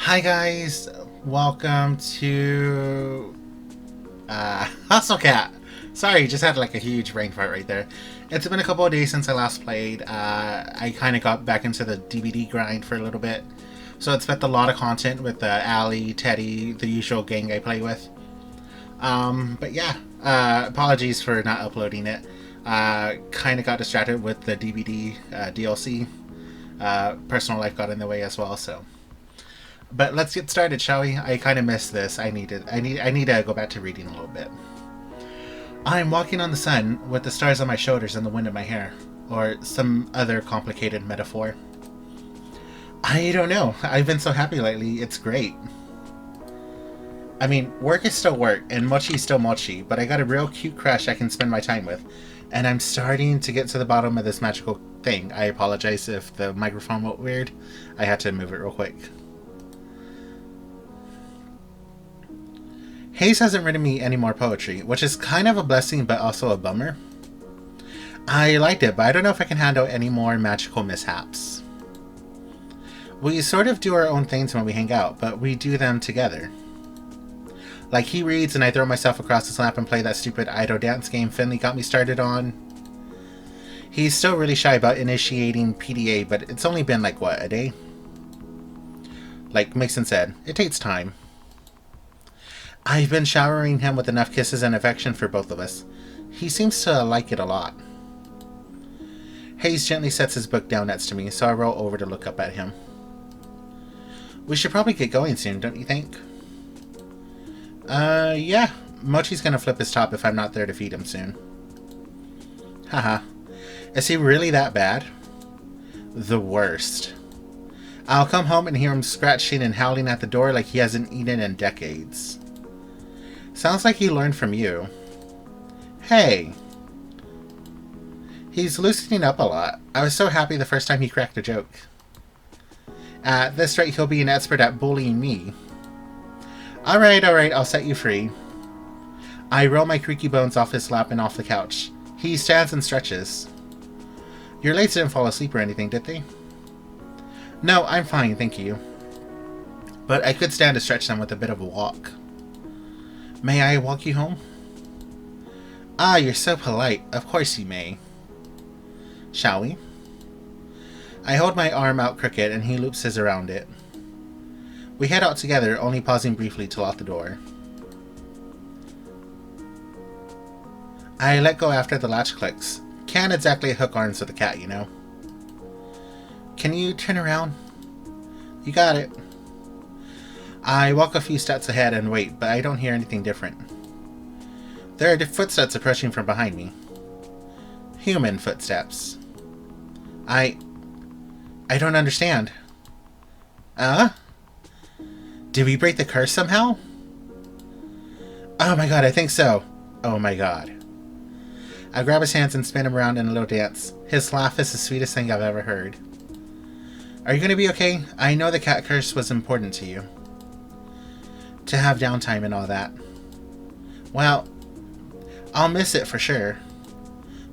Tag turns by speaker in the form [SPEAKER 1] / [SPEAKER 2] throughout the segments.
[SPEAKER 1] Hi guys, welcome to Monstercat. Sorry, just had like a huge brain fart right there. It's been a couple of days since I last played. I kind of got back into the DVD grind for a little bit, so it's spent a lot of content with Ali, Teddy, the usual gang I play with. But yeah, apologies for not uploading it. Kind of got distracted with the DVD DLC. Personal life got in the way as well, so. But let's get started, shall we? I kind of missed this. I need to go back to reading a little bit. I'm walking on the sun with the stars on my shoulders and the wind in my hair, or some other complicated metaphor. I don't know. I've been so happy lately. It's great. I mean, work is still work, and mochi is still mochi, but I got a real cute crush I can spend my time with, and I'm starting to get to the bottom of this magical thing. I apologize if the microphone went weird. I had to move it real quick. Hayes hasn't written me any more poetry, which is kind of a blessing but also a bummer. I liked it, but I don't know if I can handle any more magical mishaps. We sort of do our own things when we hang out, but we do them together. Like he reads and I throw myself across his lap and play that stupid idle dance game Finley got me started on. He's still really shy about initiating PDA, but it's only been like, what, a day? Like Mason said, it takes time. I've been showering him with enough kisses and affection for both of us. He seems to like it a lot. Hayes gently sets his book down next to me, so I roll over to look up at him. We should probably get going soon, don't you think? Yeah. Mochi's gonna flip his top if I'm not there to feed him soon. Haha. Is he really that bad? The worst. I'll come home and hear him scratching and howling at the door like he hasn't eaten in decades. Sounds like he learned from you. Hey. He's loosening up a lot. I was so happy the first time he cracked a joke. At this rate, he'll be an expert at bullying me. Alright, I'll set you free. I roll my creaky bones off his lap and off the couch. He stands and stretches. Your legs didn't fall asleep or anything, did they? No, I'm fine, thank you. But I could stand to stretch them with a bit of a walk. May I walk you home? Ah, you're so polite. Of course you may. Shall we? I hold my arm out crooked and he loops his around it. We head out together, only pausing briefly to lock the door. I let go after the latch clicks. Can't exactly hook arms with a cat, you know. Can you turn around? You got it. I walk a few steps ahead and wait, but I don't hear anything different. There are footsteps approaching from behind me. Human footsteps. I don't understand. Did we break the curse somehow? Oh my god, I think so. Oh my god. I grab his hands and spin him around in a little dance. His laugh is the sweetest thing I've ever heard. Are you going to be okay? I know the cat curse was important to you. To have downtime and all that. Well, I'll miss it for sure.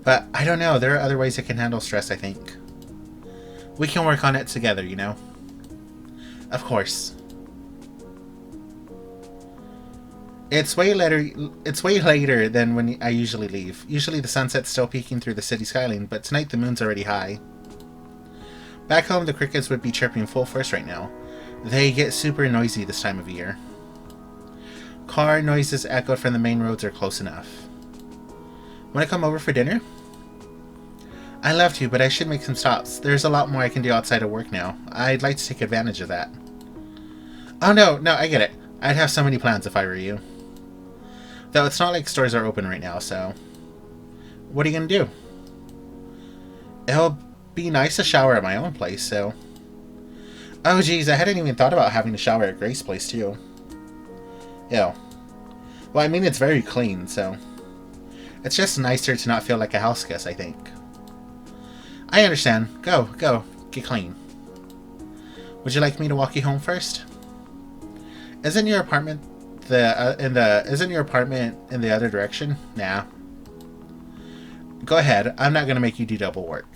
[SPEAKER 1] But I don't know, there are other ways I can handle stress, I think. We can work on it together, you know? Of course. It's way later than when I usually leave. Usually the sunset's still peeking through the city skyline, but tonight the moon's already high. Back home, the crickets would be chirping full force right now. They get super noisy this time of year. Car noises echoed from the main roads are close enough. Want to come over for dinner? I'd love to, but I should make some stops. There's a lot more I can do outside of work now. I'd like to take advantage of that. Oh no, I get it. I'd have so many plans if I were you. Though it's not like stores are open right now, so... What are you gonna do? It'll be nice to shower at my own place, so... Oh geez, I hadn't even thought about having a shower at Grace's place, too. Ew. Well, I mean, it's very clean, so... It's just nicer to not feel like a house guest, I think. I understand. Go, get clean. Would you like me to walk you home first? Isn't your apartment isn't your apartment in the other direction? Nah. Go ahead. I'm not gonna make you do double work.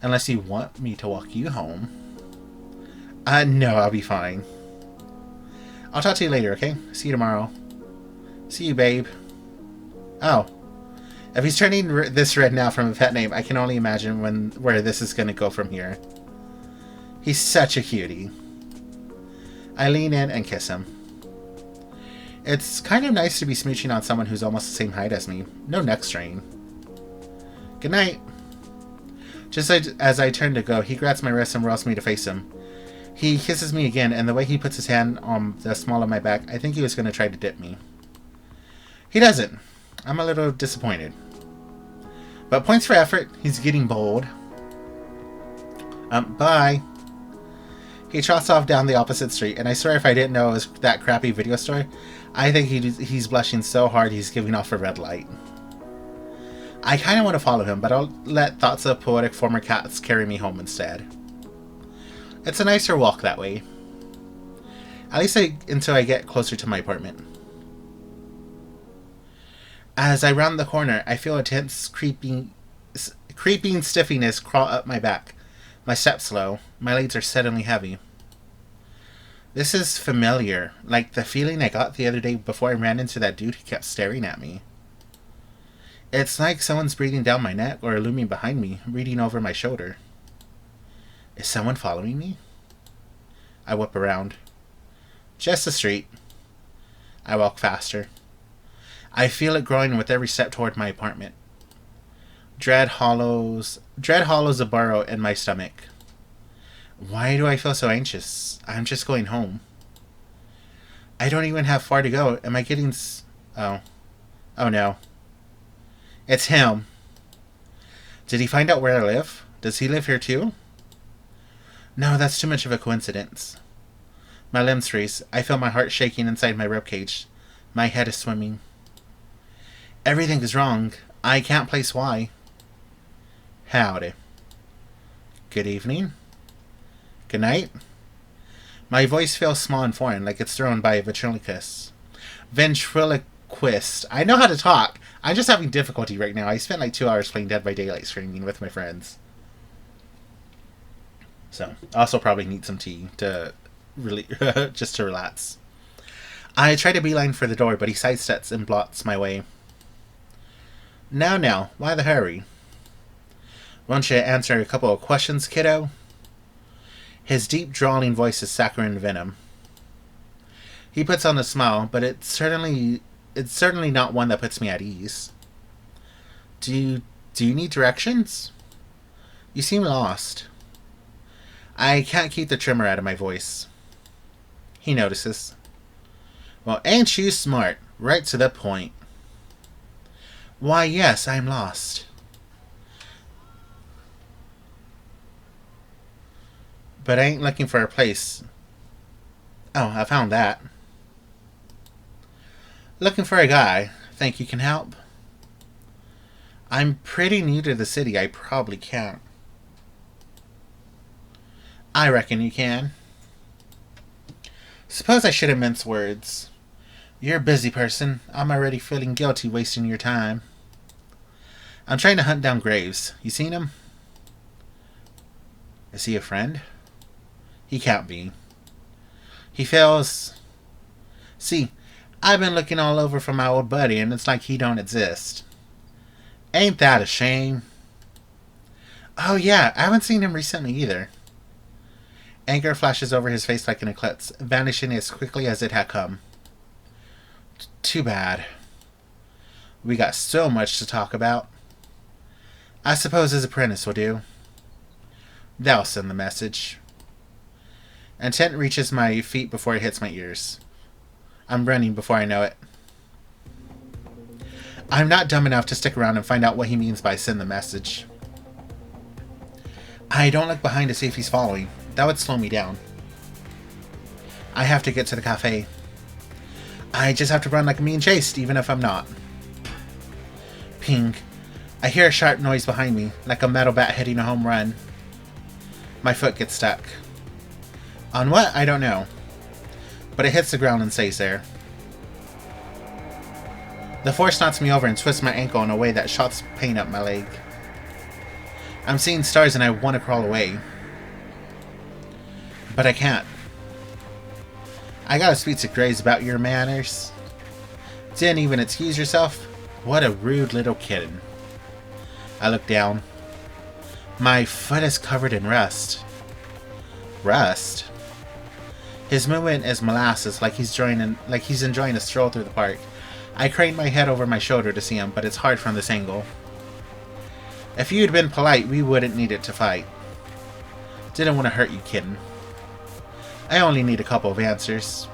[SPEAKER 1] Unless you want me to walk you home. No, I'll be fine. I'll talk to you later, okay? See you tomorrow. See you, babe. Oh. If he's turning this red now from a pet name, I can only imagine where this is going to go from here. He's such a cutie. I lean in and kiss him. It's kind of nice to be smooching on someone who's almost the same height as me. No neck strain. Good night. Just as I turn to go, he grabs my wrist and rolls me to face him. He kisses me again, and the way he puts his hand on the small of my back, I think he was going to try to dip me. He doesn't. I'm a little disappointed. But points for effort. He's getting bold. Bye. He trots off down the opposite street, and I swear if I didn't know it was that crappy video store, I think he's blushing so hard he's giving off a red light. I kind of want to follow him, but I'll let thoughts of poetic former cats carry me home instead. It's a nicer walk that way. At least until I get closer to my apartment. As I round the corner, I feel a tense, creeping stiffiness crawl up my back. My steps slow. My legs are suddenly heavy. This is familiar, like the feeling I got the other day before I ran into that dude who kept staring at me. It's like someone's breathing down my neck or looming behind me, reading over my shoulder. Is someone following me? I whip around. Just the street. I walk faster. I feel it growing with every step toward my apartment. Dread hollows a burrow in my stomach. Why do I feel so anxious? I'm just going home. I don't even have far to go. Am I getting... Oh. Oh no. It's him. Did he find out where I live? Does he live here too? No, that's too much of a coincidence. My limbs freeze. I feel my heart shaking inside my ribcage. My head is swimming. Everything is wrong. I can't place why. Howdy. Good evening. Good night. My voice feels small and foreign, like it's thrown by a ventriloquist. Ventriloquist. I know how to talk. I'm just having difficulty right now. I spent like 2 hours playing Dead by Daylight streaming with my friends. So, I also probably need some tea to really just to relax. I try to beeline for the door, but he sidesteps and blocks my way. Now, why the hurry? Won't you answer a couple of questions, kiddo? His deep, drawling voice is saccharine venom. He puts on a smile, but it's certainly not one that puts me at ease. Do you need directions? You seem lost. I can't keep the tremor out of my voice. He notices. Well, ain't you smart? Right to the point. Why, yes, I'm lost. But I ain't looking for a place. Oh, I found that. Looking for a guy. Think you can help? I'm pretty new to the city. I probably can't. I reckon you can. Suppose I shouldn't mince words. You're a busy person. I'm already feeling guilty wasting your time. I'm trying to hunt down Graves. You seen him? Is he a friend? He can't be. He feels... See, I've been looking all over for my old buddy, and it's like he don't exist. Ain't that a shame? Oh yeah, I haven't seen him recently either. Anger flashes over his face like an eclipse, vanishing as quickly as it had come. Too bad. We got so much to talk about. I suppose his apprentice will do. That'll send the message. Intent reaches my feet before it hits my ears. I'm running before I know it. I'm not dumb enough to stick around and find out what he means by send the message. I don't look behind to see if he's following. That would slow me down. I have to get to the cafe. I just have to run like I'm being chased, even if I'm not. Ping. I hear a sharp noise behind me, like a metal bat hitting a home run. My foot gets stuck. On what? I don't know. But it hits the ground and stays there. The force knocks me over and twists my ankle in a way that shoots pain up my leg. I'm seeing stars and I want to crawl away. But I can't. I gotta speak to Grace about your manners. Didn't even excuse yourself? What a rude little kitten. I look down. My foot is covered in rust. Rust? His movement is molasses, like he's enjoying a stroll through the park. I crane my head over my shoulder to see him, but it's hard from this angle. If you'd been polite, we wouldn't need it to fight. Didn't want to hurt you, kitten. I only need a couple of answers.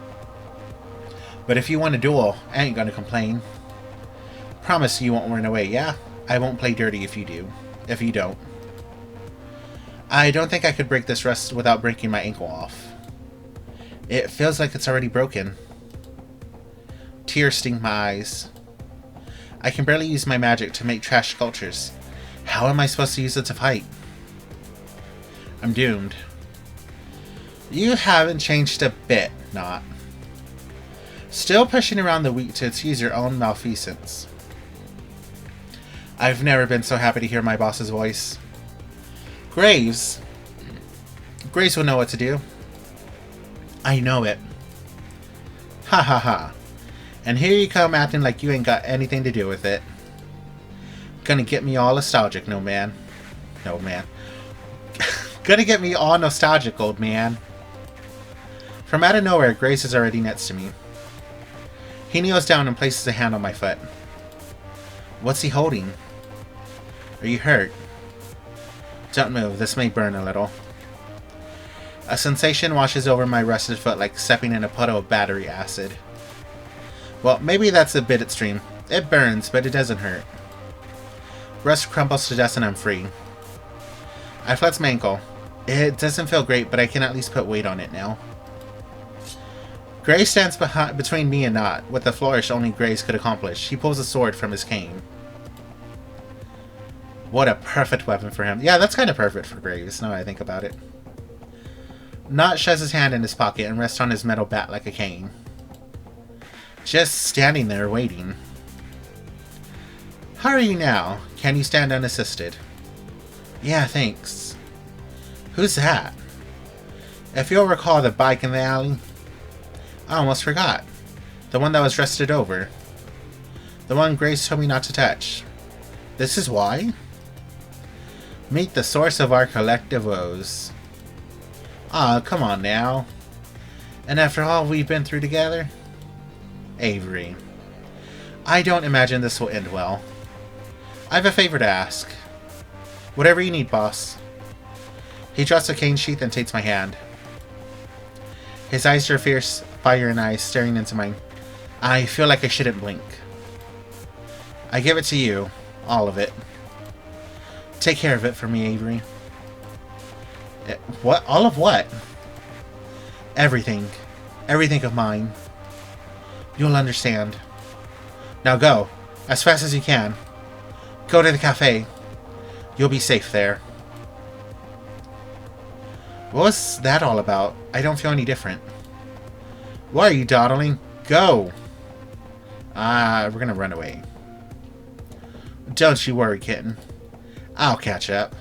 [SPEAKER 1] But if you want a duel, I ain't gonna complain. Promise you won't run away, yeah? I won't play dirty if you do. If you don't. I don't think I could break this rust without breaking my ankle off. It feels like it's already broken. Tears sting my eyes. I can barely use my magic to make trash sculptures. How am I supposed to use it to fight? I'm doomed. You haven't changed a bit, NACHT. Still pushing around the weak to excuse your own malfeasance. I've never been so happy to hear my boss's voice. Graves will know what to do. I know it. Ha ha ha. And here you come acting like you ain't got anything to do with it. Gonna get me all nostalgic, no man. No man. Gonna get me all nostalgic, old man. From out of nowhere, Grace is already next to me. He kneels down and places a hand on my foot. What's he holding? Are you hurt? Don't move, this may burn a little. A sensation washes over my rusted foot like stepping in a puddle of battery acid. Well, maybe that's a bit extreme. It burns, but it doesn't hurt. Rust crumbles to dust and I'm free. I flex my ankle. It doesn't feel great, but I can at least put weight on it now. Grace stands between me and NACHT, with a flourish only Grace could accomplish. He pulls a sword from his cane. What a perfect weapon for him. Yeah, that's kind of perfect for Graves, now that I think about it. NACHT shoves his hand in his pocket and rests on his metal bat like a cane. Just standing there waiting. How are you now? Can you stand unassisted? Yeah, thanks. Who's that? If you'll recall the bike in the alley... I almost forgot. The one that was rusted over. The one Grace told me not to touch. This is why? Meet the source of our collective woes. Aw, come on now. And after all we've been through together? Avery. I don't imagine this will end well. I have a favor to ask. Whatever you need, boss. He drops a cane sheath and takes my hand. His eyes are fierce, fire and eyes staring into mine. I feel like I shouldn't blink. I give it to you. All of it. Take care of it for me, Avery. What? All of what? Everything. Everything of mine. You'll understand. Now go. As fast as you can. Go to the cafe. You'll be safe there. What was that all about? I don't feel any different. Why are you dawdling? Go! We're gonna run away. Don't you worry, kitten. I'll catch up.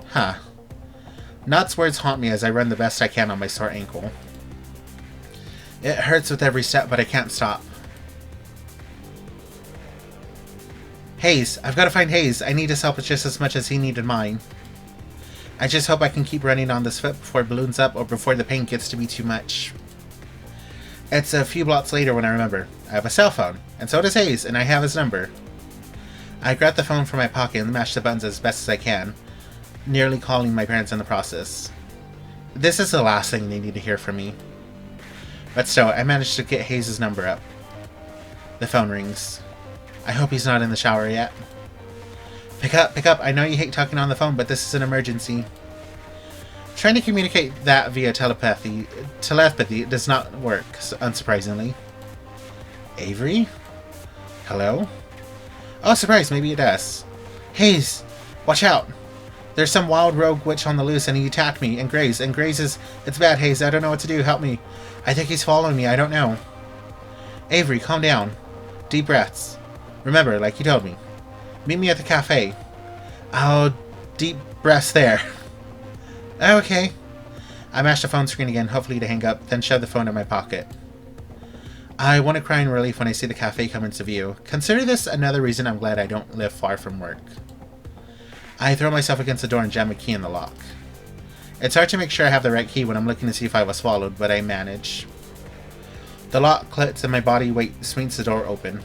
[SPEAKER 1] Huh. NACHT's words haunt me as I run the best I can on my sore ankle. It hurts with every step, but I can't stop. Hayes! I've got to find Hayes. I need his help just as much as he needed mine. I just hope I can keep running on this foot before it balloons up or before the pain gets to be too much. It's a few blocks later when I remember. I have a cell phone, and so does Hayes, and I have his number. I grab the phone from my pocket and mash the buttons as best as I can, nearly calling my parents in the process. This is the last thing they need to hear from me. But still, I managed to get Hayes' number up. The phone rings. I hope he's not in the shower yet. Pick up, pick up. I know you hate talking on the phone, but this is an emergency. Trying to communicate that via telepathy does not work, unsurprisingly. Avery? Hello? Oh, surprise, maybe it does. Hayes! Watch out! There's some wild rogue witch on the loose and he attacked me, and Grace is... It's bad, Hayes, I don't know what to do, help me. I think he's following me, I don't know. Avery, calm down. Deep breaths. Remember, like you told me. Meet me at the cafe. Oh, deep breaths there. Okay. I mashed the phone screen again, hopefully to hang up, then shoved the phone in my pocket. I want to cry in relief when I see the cafe come into view. Consider this another reason I'm glad I don't live far from work. I throw myself against the door and jam a key in the lock. It's hard to make sure I have the right key when I'm looking to see if I was swallowed, but I manage. The lock clicks and my body weight swings the door open.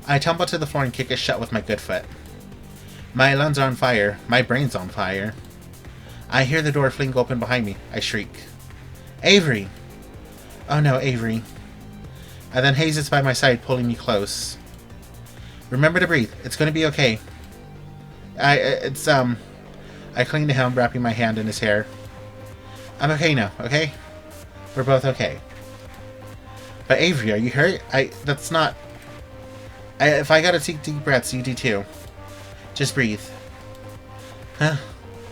[SPEAKER 1] I tumble to the floor and kick it shut with my good foot. My lungs are on fire. My brain's on fire. I hear the door fling open behind me. I shriek. Avery! Oh no, Avery. And then Hayes is by my side, pulling me close. Remember to breathe. It's going to be okay. I cling to him, wrapping my hand in his hair. I'm okay now, okay? We're both okay. But Avery, are you hurt? That's not... if I gotta take deep breaths, you do too. Just breathe. Huh?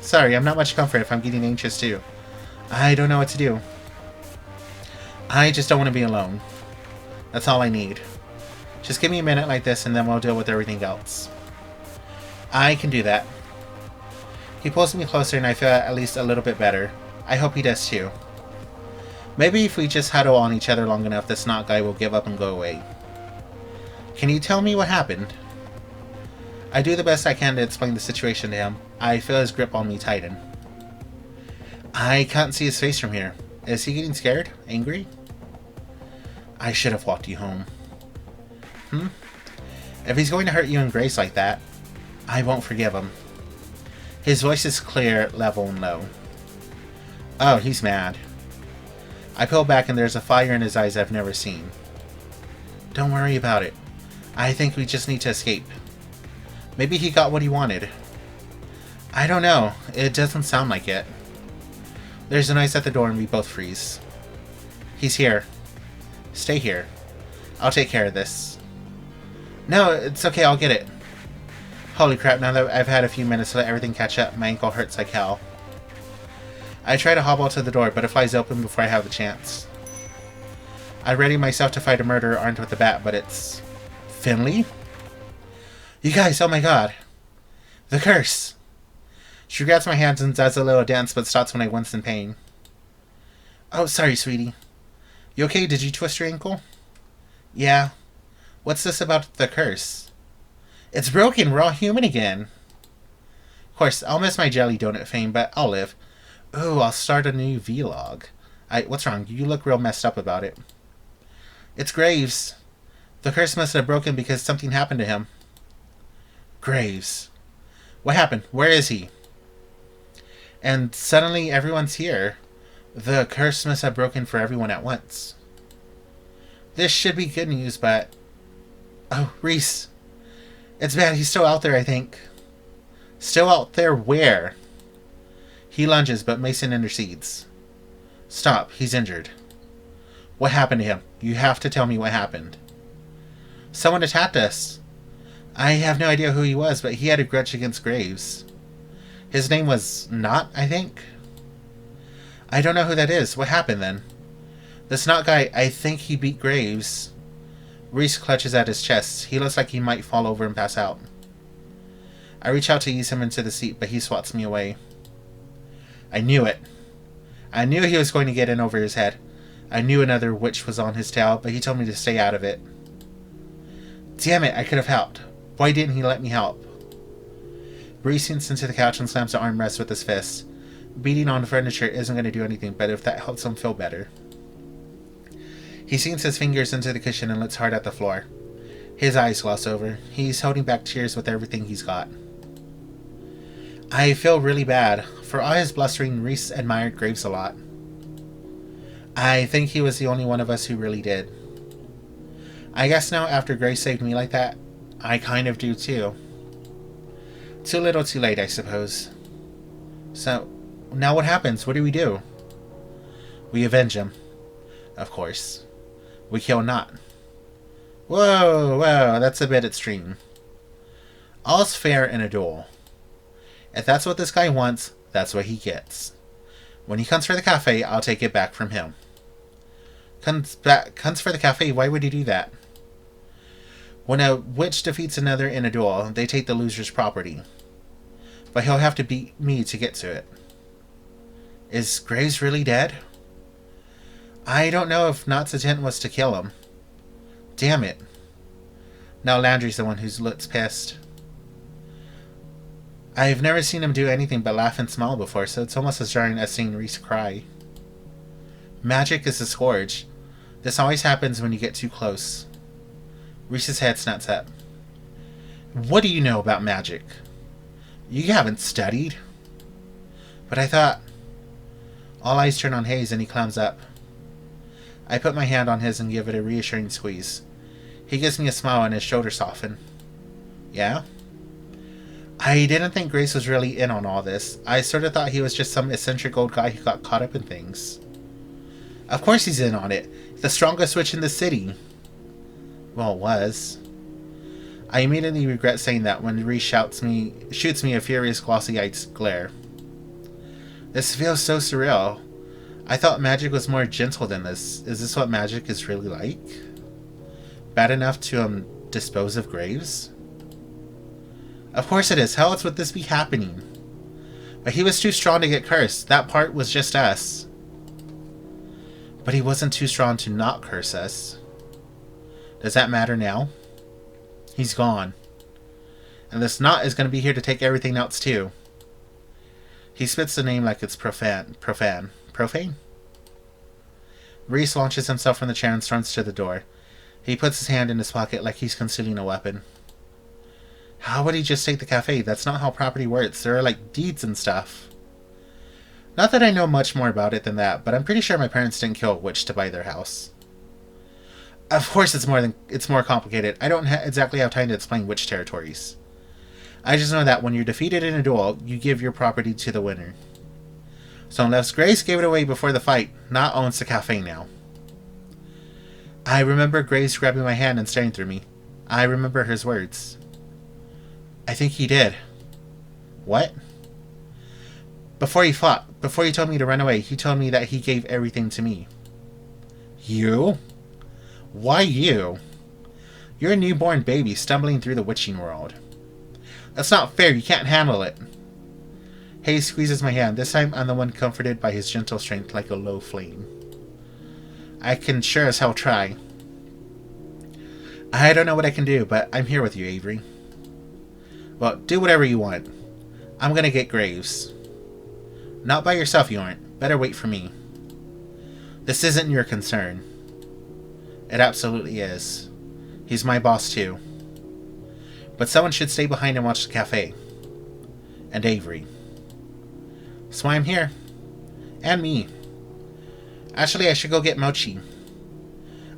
[SPEAKER 1] Sorry, I'm not much comfort if I'm getting anxious too. I don't know what to do. I just don't want to be alone. That's all I need. Just give me a minute like this and then we'll deal with everything else. I can do that. He pulls me closer and I feel at least a little bit better. I hope he does too. Maybe if we just huddle on each other long enough, the snot guy will give up and go away. Can you tell me what happened? I do the best I can to explain the situation to him. I feel his grip on me tighten. I can't see his face from here. Is he getting scared? Angry? I should have walked you home. If he's going to hurt you and Grace like that, I won't forgive him. His voice is clear, level, and low. Oh, he's mad. I pull back and there's a fire in his eyes I've never seen. Don't worry about it. I think we just need to escape. Maybe he got what he wanted. I don't know. It doesn't sound like it. There's a noise at the door and we both freeze. He's here. Stay here. I'll take care of this. No, it's okay. I'll get it. Holy crap, now that I've had a few minutes to let everything catch up, my ankle hurts like hell. I try to hobble to the door, but it flies open before I have the chance. I ready myself to fight a murderer armed with a bat, but it's... Finley? You guys, oh my god. The curse. She grabs my hands and does a little dance, but stops when I wince in pain. Oh, sorry, sweetie. You okay? Did you twist your ankle? Yeah. What's this about the curse? It's broken. We're all human again. Of course, I'll miss my jelly donut fame, but I'll live. Ooh, I'll start a new vlog. What's wrong? You look real messed up about it. It's Graves. The curse must have broken because something happened to him. Graves. What happened? Where is he? And suddenly everyone's here. The curse must have broken for everyone at once. This should be good news, but... Oh, Reese. It's bad. He's still out there, I think. Still out there where? He lunges, but Mason intercedes. Stop. He's injured. What happened to him? You have to tell me what happened. Someone attacked us. I have no idea who he was, but he had a grudge against Graves. His name was Not, I think? I don't know who that is. What happened then? The snot guy, I think he beat Graves. Reese clutches at his chest. He looks like he might fall over and pass out. I reach out to ease him into the seat, but he swats me away. I knew it. I knew he was going to get in over his head. I knew another witch was on his tail, but he told me to stay out of it. Damn it, I could have helped. Why didn't he let me help? Reese sinks into the couch and slams the armrest with his fist. Beating on the furniture isn't going to do anything, but if that helps him feel better. He sinks his fingers into the cushion and looks hard at the floor. His eyes gloss over. He's holding back tears with everything he's got. I feel really bad. For all his blustering, Reese admired Graves a lot. I think he was the only one of us who really did. I guess now, after Grace saved me like that, I kind of do too. Too little too late, I suppose. So, now what happens? What do we do? We avenge him. Of course. We kill Not. Whoa, that's a bit extreme. All's fair in a duel. If that's what this guy wants, that's what he gets. When he comes for the cafe, I'll take it back from him. Comes for the cafe? Why would he do that? When a witch defeats another in a duel, they take the loser's property. But he'll have to beat me to get to it. Is Graves really dead? I don't know if Knott's intent was to kill him. Damn it. Now Landry's the one who looks pissed. I've never seen him do anything but laugh and smile before, so it's almost as jarring as seeing Reese cry. Magic is a scourge. This always happens when you get too close. Reese's head snaps up. What do you know about magic? You haven't studied. But I thought... All eyes turn on Hayes and he clams up. I put my hand on his and give it a reassuring squeeze. He gives me a smile and his shoulders soften. Yeah? I didn't think Grace was really in on all this. I sort of thought he was just some eccentric old guy who got caught up in things. Of course he's in on it. The strongest witch in the city. Well, it was. I immediately regret saying that when Reese shoots me a furious glossy-eyed glare. This feels so surreal. I thought magic was more gentle than this. Is this what magic is really like? Bad enough to, dispose of Graves? Of course it is. How else would this be happening? But he was too strong to get cursed. That part was just us. But he wasn't too strong to not curse us. Does that matter now? He's gone. And this Knot is going to be here to take everything else too. He spits the name like it's profane. Profane? Reese launches himself from the chair and storms to the door. He puts his hand in his pocket like he's concealing a weapon. How would he just take the cafe? That's not how property works. There are, like, deeds and stuff. Not that I know much more about it than that, but I'm pretty sure my parents didn't kill a witch to buy their house. Of course it's more complicated. I don't exactly have time to explain witch territories. I just know that when you're defeated in a duel, you give your property to the winner. So unless Grace gave it away before the fight, Knot owns the cafe now. I remember Grace grabbing my hand and staring through me. I remember his words. I think he did. What? Before he fought, before he told me to run away, he told me that he gave everything to me. You? Why you? You're a newborn baby stumbling through the witching world. That's not fair, you can't handle it. Hayes squeezes my hand. This time I'm the one comforted by his gentle strength like a low flame. I can sure as hell try. I don't know what I can do, but I'm here with you, Avery. Well, do whatever you want. I'm gonna get Graves. Not by yourself, you aren't. Better wait for me. This isn't your concern. It absolutely is. He's my boss, too. But someone should stay behind and watch the cafe. And Avery. So I'm here. And me. Actually, I should go get Mochi.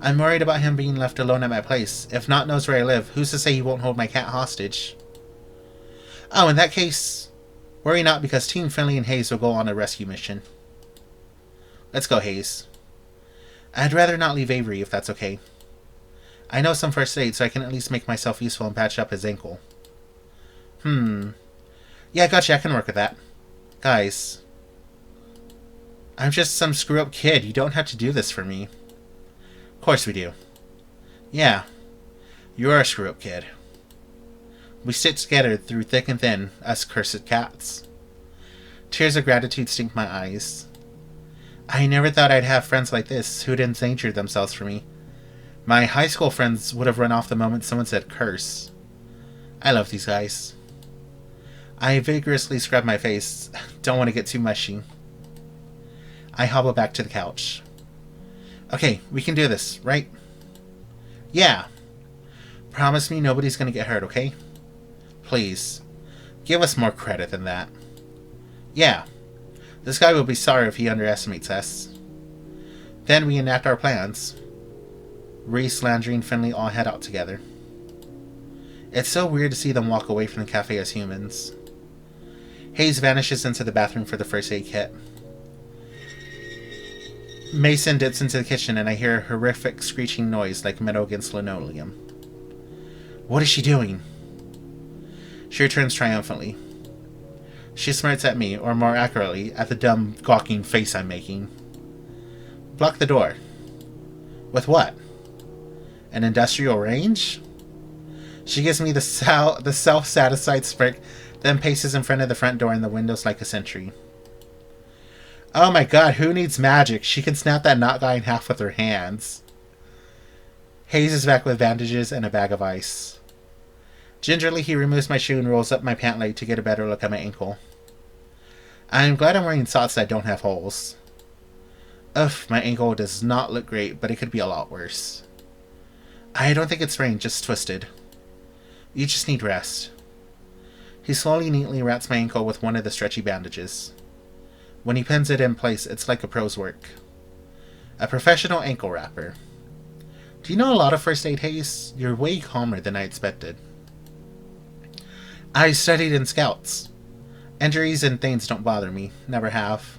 [SPEAKER 1] I'm worried about him being left alone at my place. If Knot knows where I live, who's to say he won't hold my cat hostage? Oh, in that case, worry not, because Team Finley and Hayes will go on a rescue mission. Let's go, Hayes. I'd rather not leave Avery, if that's okay. I know some first aid, so I can at least make myself useful and patch up his ankle. Yeah, gotcha, I can work with that. Guys. I'm just some screw-up kid. You don't have to do this for me. Of course we do. Yeah. You're a screw-up kid. We stick together through thick and thin, us cursed cats. Tears of gratitude stink my eyes. I never thought I'd have friends like this who'd endanger themselves for me. My high school friends would have run off the moment someone said curse. I love these guys. I vigorously scrub my face. Don't want to get too mushy. I hobble back to the couch. Okay, we can do this, right? Yeah. Promise me nobody's gonna get hurt, okay? Please. Give us more credit than that. Yeah. This guy will be sorry if he underestimates us. Then we enact our plans. Reese, Landry, and Finley all head out together. It's so weird to see them walk away from the cafe as humans. Hayes vanishes into the bathroom for the first aid kit. Mason dips into the kitchen and I hear a horrific screeching noise like metal against linoleum. What is she doing? She returns triumphantly. She smirks at me, or more accurately, at the dumb, gawking face I'm making. Block the door. With what? An industrial range? She gives me the self-satisfied smirk, then paces in front of the front door and the windows like a sentry. Oh my god, who needs magic? She can snap that knot guy in half with her hands. Hayes is back with bandages and a bag of ice. Gingerly, he removes my shoe and rolls up my pant leg to get a better look at my ankle. I'm glad I'm wearing socks that don't have holes. Ugh, my ankle does not look great, but it could be a lot worse. I don't think it's sprained, just twisted. You just need rest. He slowly, neatly wraps my ankle with one of the stretchy bandages. When he pins it in place, it's like a pro's work. A professional ankle wrapper. Do you know a lot of first aid, Hayes? You're way calmer than I expected. I studied in Scouts. Injuries and things don't bother me. Never have.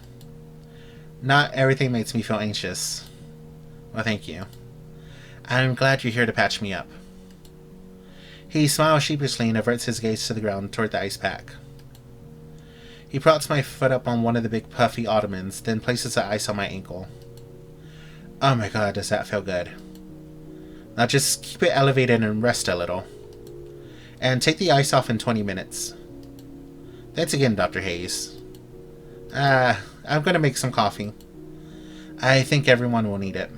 [SPEAKER 1] Not everything makes me feel anxious. Well, thank you. I'm glad you're here to patch me up. He smiles sheepishly and averts his gaze to the ground toward the ice pack. He props my foot up on one of the big puffy ottomans, then places the ice on my ankle. Oh my god, does that feel good. Now just keep it elevated and rest a little. And take the ice off in 20 minutes. Thanks again, Dr. Hayes. I'm gonna make some coffee. I think everyone will need it.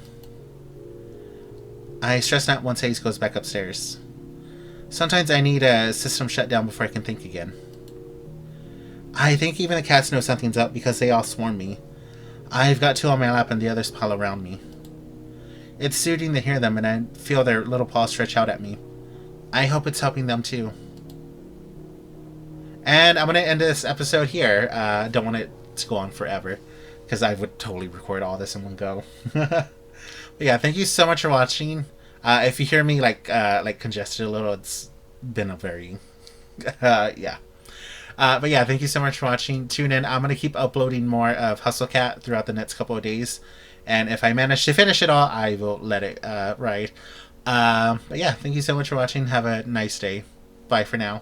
[SPEAKER 1] I stress out once Hayes goes back upstairs. Sometimes I need a system shut down before I can think again. I think even the cats know something's up because they all swarm me. I've got two on my lap and the others pile around me. It's soothing to hear them and I feel their little paws stretch out at me. I hope it's helping them too. And I'm going to end this episode here. I don't want it to go on forever because I would totally record all this in one go. But yeah, thank you so much for watching. If you hear me like congested a little, it's been a very yeah. But yeah, thank you so much for watching. Tune in. I'm going to keep uploading more of Hustlecat throughout the next couple of days. And if I manage to finish it all, I will let it ride. But yeah, thank you so much for watching. Have a nice day. Bye for now.